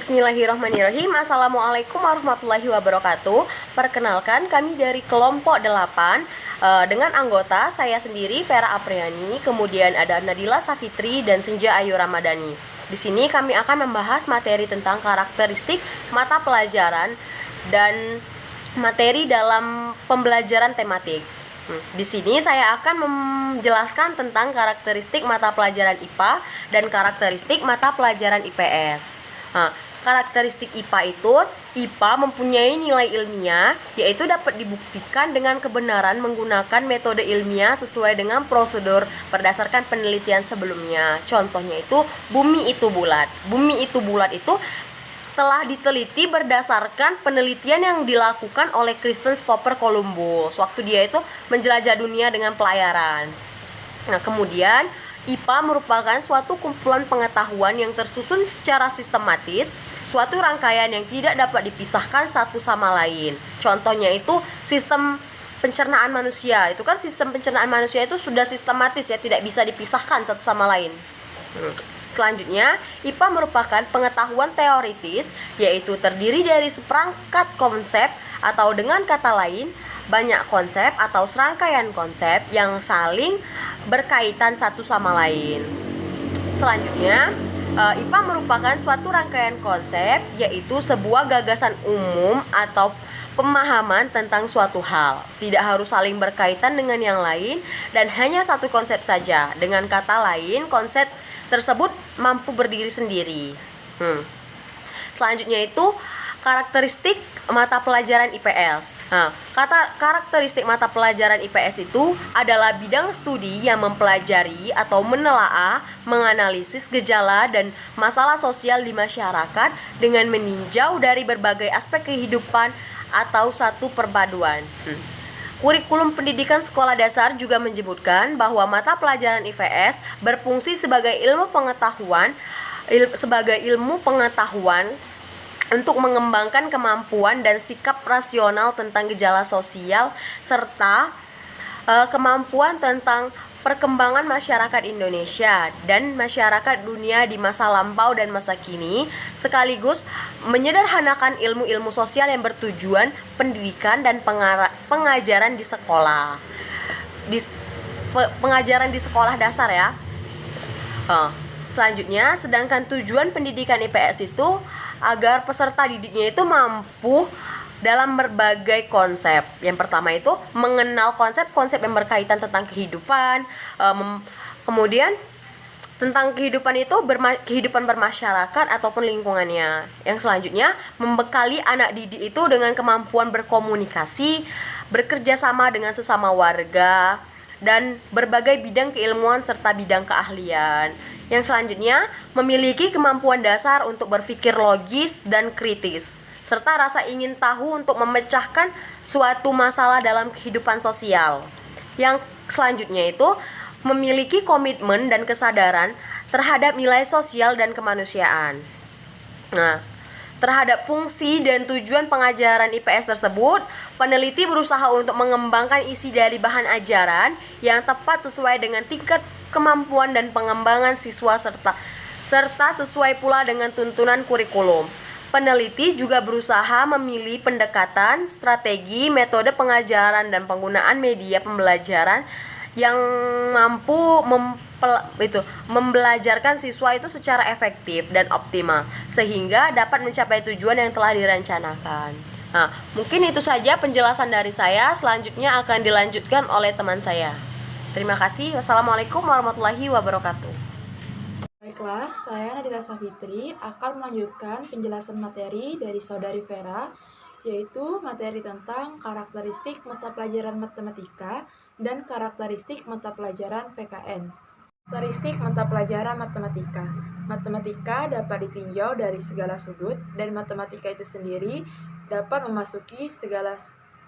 Bismillahirrahmanirrahim. Assalamualaikum warahmatullahi wabarakatuh. Perkenalkan, kami dari kelompok 8 dengan anggota saya sendiri Vera Apriani, kemudian ada Nadila Safitri dan Senja Ayu Ramadhani. Di sini kami akan membahas materi tentang karakteristik mata pelajaran dan materi dalam pembelajaran tematik. Di sini saya akan menjelaskan tentang karakteristik mata pelajaran IPA dan karakteristik mata pelajaran IPS. Karakteristik IPA itu, IPA mempunyai nilai ilmiah, yaitu dapat dibuktikan dengan kebenaran menggunakan metode ilmiah sesuai dengan prosedur berdasarkan penelitian sebelumnya. Contohnya itu, bumi itu bulat. Bumi itu bulat itu telah diteliti berdasarkan penelitian yang dilakukan oleh Christopher Columbus waktu dia itu menjelajah dunia dengan pelayaran. Nah, kemudian IPA merupakan suatu kumpulan pengetahuan yang tersusun secara sistematis, suatu rangkaian yang tidak dapat dipisahkan satu sama lain. Contohnya itu sistem pencernaan manusia. Itu kan sistem pencernaan manusia itu sudah sistematis ya, tidak bisa dipisahkan satu sama lain. Selanjutnya, IPA merupakan pengetahuan teoritis, yaitu terdiri dari seperangkat konsep atau dengan kata lain, banyak konsep atau serangkaian konsep yang saling berkaitan satu sama lain. Selanjutnya, IPA merupakan suatu rangkaian konsep, yaitu sebuah gagasan umum atau pemahaman tentang suatu hal. Tidak harus saling berkaitan dengan yang lain dan hanya satu konsep saja. Dengan kata lain, konsep tersebut mampu berdiri sendiri. Selanjutnya itu karakteristik mata pelajaran IPS. Karakteristik mata pelajaran IPS itu adalah bidang studi yang mempelajari atau menelaah, menganalisis gejala dan masalah sosial di masyarakat dengan meninjau dari berbagai aspek kehidupan atau satu perpaduan. Kurikulum pendidikan sekolah dasar juga menyebutkan bahwa mata pelajaran IPS berfungsi sebagai ilmu pengetahuan untuk mengembangkan kemampuan dan sikap rasional tentang gejala sosial serta kemampuan tentang perkembangan masyarakat Indonesia dan masyarakat dunia di masa lampau dan masa kini, sekaligus menyederhanakan ilmu-ilmu sosial yang bertujuan pendidikan dan pengajaran di sekolah. Pengajaran di sekolah dasar ya. Selanjutnya, sedangkan tujuan pendidikan IPS itu agar peserta didiknya itu mampu dalam berbagai konsep. Yang pertama itu mengenal konsep-konsep yang berkaitan tentang kehidupan, kemudian tentang kehidupan itu kehidupan bermasyarakat ataupun lingkungannya. Yang selanjutnya membekali anak didik itu dengan kemampuan berkomunikasi, bekerja sama dengan sesama warga, dan berbagai bidang keilmuan serta bidang keahlian. Yang selanjutnya memiliki kemampuan dasar untuk berpikir logis dan kritis, serta rasa ingin tahu untuk memecahkan suatu masalah dalam kehidupan sosial. Yang selanjutnya itu memiliki komitmen dan kesadaran terhadap nilai sosial dan kemanusiaan. Terhadap fungsi dan tujuan pengajaran IPS tersebut, peneliti berusaha untuk mengembangkan isi dari bahan ajaran yang tepat sesuai dengan tingkat kemampuan dan pengembangan siswa serta sesuai pula dengan tuntunan kurikulum. Peneliti juga berusaha memilih pendekatan, strategi, metode pengajaran dan penggunaan media pembelajaran yang mampu membelajarkan siswa itu secara efektif dan optimal sehingga dapat mencapai tujuan yang telah direncanakan. Mungkin itu saja penjelasan dari saya. Selanjutnya akan dilanjutkan oleh teman saya. Terima kasih. Wassalamualaikum warahmatullahi wabarakatuh. Baiklah, saya Nadila Safitri akan melanjutkan penjelasan materi dari Saudari Vera, yaitu materi tentang karakteristik mata pelajaran matematika dan karakteristik mata pelajaran PKN. Karakteristik mata pelajaran matematika. Matematika dapat ditinjau dari segala sudut dan matematika itu sendiri dapat memasuki segala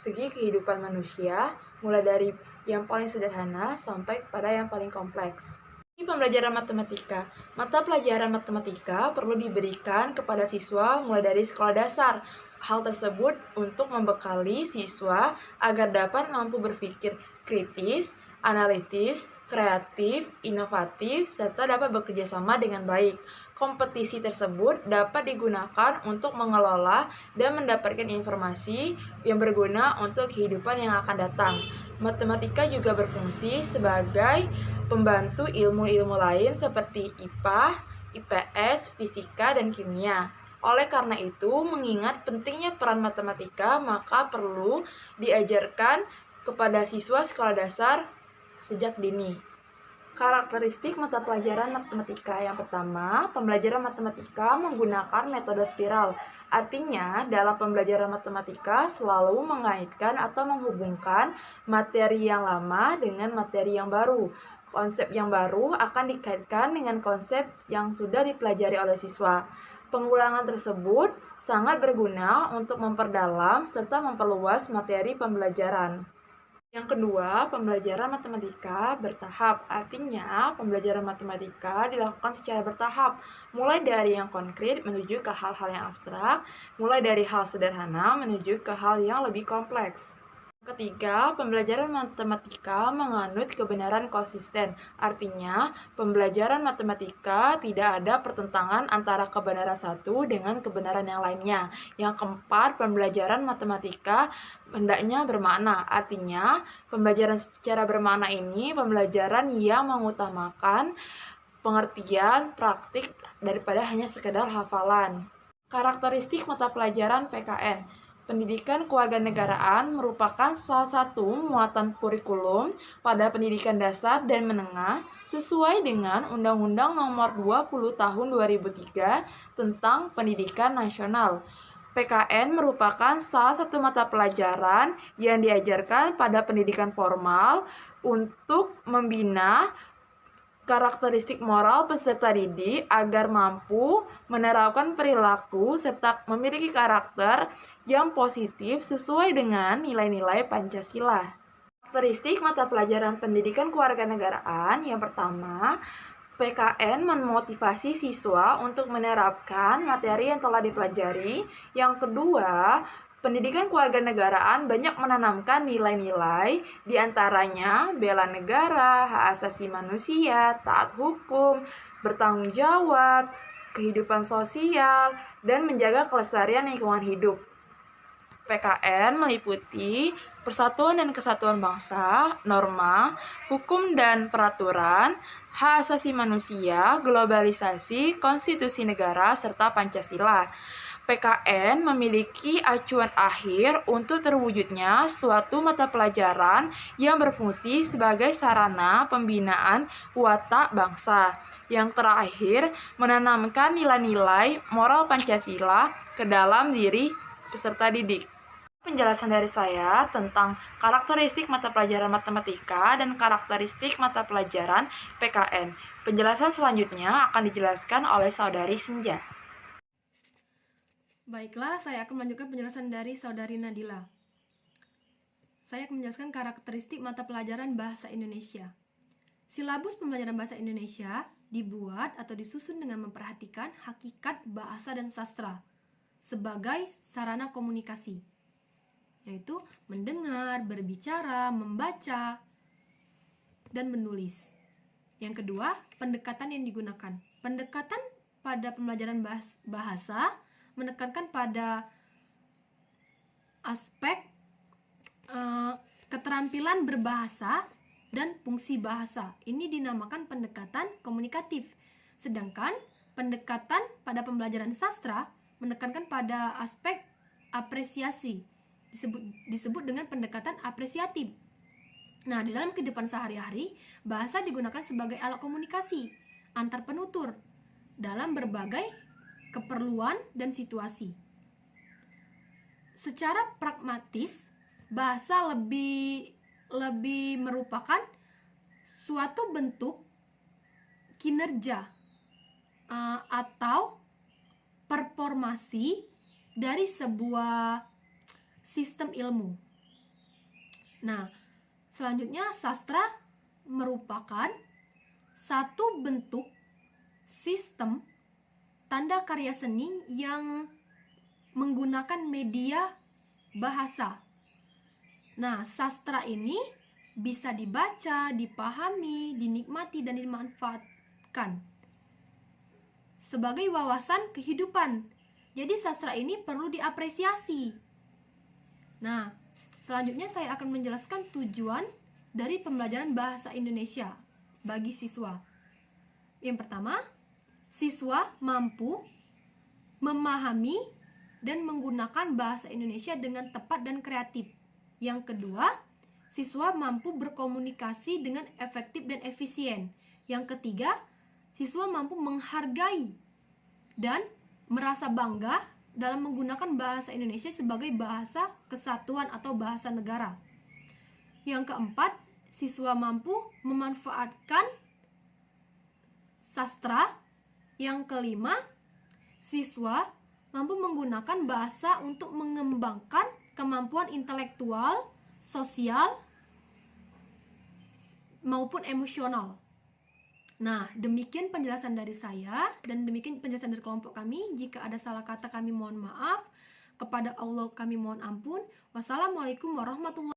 segi kehidupan manusia, mulai dari yang paling sederhana sampai kepada yang paling kompleks. Pembelajaran matematika. Mata pelajaran matematika perlu diberikan kepada siswa mulai dari sekolah dasar. Hal tersebut untuk membekali siswa agar dapat mampu berpikir kritis, analitis, kreatif, inovatif, serta dapat bekerja sama dengan baik. Kompetisi tersebut dapat digunakan untuk mengelola dan mendapatkan informasi yang berguna untuk kehidupan yang akan datang. Matematika juga berfungsi sebagai pembantu ilmu-ilmu lain seperti IPA, IPS, fisika, dan kimia. Oleh karena itu, mengingat pentingnya peran matematika, maka perlu diajarkan kepada siswa sekolah dasar sejak dini. Karakteristik mata pelajaran matematika yang pertama, pembelajaran matematika menggunakan metode spiral. Artinya, dalam pembelajaran matematika selalu mengaitkan atau menghubungkan materi yang lama dengan materi yang baru. Konsep yang baru akan dikaitkan dengan konsep yang sudah dipelajari oleh siswa. Pengulangan tersebut sangat berguna untuk memperdalam serta memperluas materi pembelajaran. Yang kedua, pembelajaran matematika bertahap. Artinya, pembelajaran matematika dilakukan secara bertahap, mulai dari yang konkret menuju ke hal-hal yang abstrak, mulai dari hal sederhana menuju ke hal yang lebih kompleks. Ketiga, pembelajaran matematika menganut kebenaran konsisten. Artinya, pembelajaran matematika tidak ada pertentangan antara kebenaran satu dengan kebenaran yang lainnya. Yang keempat, pembelajaran matematika hendaknya bermakna. Artinya, pembelajaran secara bermakna ini pembelajaran yang mengutamakan pengertian praktik daripada hanya sekedar hafalan. Karakteristik mata pelajaran PKN. Pendidikan kewarganegaraan merupakan salah satu muatan kurikulum pada pendidikan dasar dan menengah sesuai dengan Undang-Undang Nomor 20 Tahun 2003 tentang Pendidikan Nasional. PKN merupakan salah satu mata pelajaran yang diajarkan pada pendidikan formal untuk membina karakteristik moral peserta didik agar mampu menerapkan perilaku serta memiliki karakter yang positif sesuai dengan nilai-nilai Pancasila. Karakteristik mata pelajaran pendidikan kewarganegaraan yang pertama, PKN memotivasi siswa untuk menerapkan materi yang telah dipelajari. Yang kedua, pendidikan kewarganegaraan banyak menanamkan nilai-nilai, diantaranya bela negara, hak asasi manusia, taat hukum, bertanggung jawab, kehidupan sosial, dan menjaga kelestarian lingkungan hidup. PKN meliputi persatuan dan kesatuan bangsa, norma, hukum dan peraturan, hak asasi manusia, globalisasi, konstitusi negara, serta Pancasila. PKN memiliki acuan akhir untuk terwujudnya suatu mata pelajaran yang berfungsi sebagai sarana pembinaan watak bangsa. Yang terakhir, menanamkan nilai-nilai moral Pancasila ke dalam diri peserta didik. Penjelasan dari saya tentang karakteristik mata pelajaran matematika dan karakteristik mata pelajaran PKN. Penjelasan selanjutnya akan dijelaskan oleh Saudari Senja. Baiklah, saya akan melanjutkan penjelasan dari Saudari Nadila. Saya akan menjelaskan karakteristik mata pelajaran Bahasa Indonesia. Silabus pembelajaran Bahasa Indonesia dibuat atau disusun dengan memperhatikan hakikat bahasa dan sastra sebagai sarana komunikasi, yaitu mendengar, berbicara, membaca, dan menulis. Yang kedua, pendekatan yang digunakan. Pendekatan pada pembelajaran bahasa menekankan pada aspek keterampilan berbahasa dan fungsi bahasa. Ini dinamakan pendekatan komunikatif. Sedangkan pendekatan pada pembelajaran sastra menekankan pada aspek apresiasi. Disebut dengan pendekatan apresiatif. Nah, di dalam kehidupan sehari-hari, bahasa digunakan sebagai alat komunikasi antar penutur dalam berbagai keperluan dan situasi. Secara pragmatis, bahasa lebih merupakan suatu bentuk kinerja atau performasi dari sebuah sistem ilmu. Nah, selanjutnya sastra merupakan satu bentuk sistem tanda karya seni yang menggunakan media bahasa. Nah, sastra ini bisa dibaca, dipahami, dinikmati, dan dimanfaatkan sebagai wawasan kehidupan. Jadi sastra ini perlu diapresiasi. Nah, selanjutnya saya akan menjelaskan tujuan dari pembelajaran bahasa Indonesia bagi siswa. Yang pertama, siswa mampu memahami dan menggunakan bahasa Indonesia dengan tepat dan kreatif. Yang kedua, siswa mampu berkomunikasi dengan efektif dan efisien. Yang ketiga, siswa mampu menghargai dan merasa bangga dalam menggunakan bahasa Indonesia sebagai bahasa kesatuan atau bahasa negara. Yang keempat, siswa mampu memanfaatkan sastra. Yang kelima, siswa mampu menggunakan bahasa untuk mengembangkan kemampuan intelektual, sosial, maupun emosional. Nah, demikian penjelasan dari saya dan demikian penjelasan dari kelompok kami. Jika ada salah kata kami mohon maaf. Kepada Allah kami mohon ampun. Wassalamualaikum warahmatullahi wabarakatuh.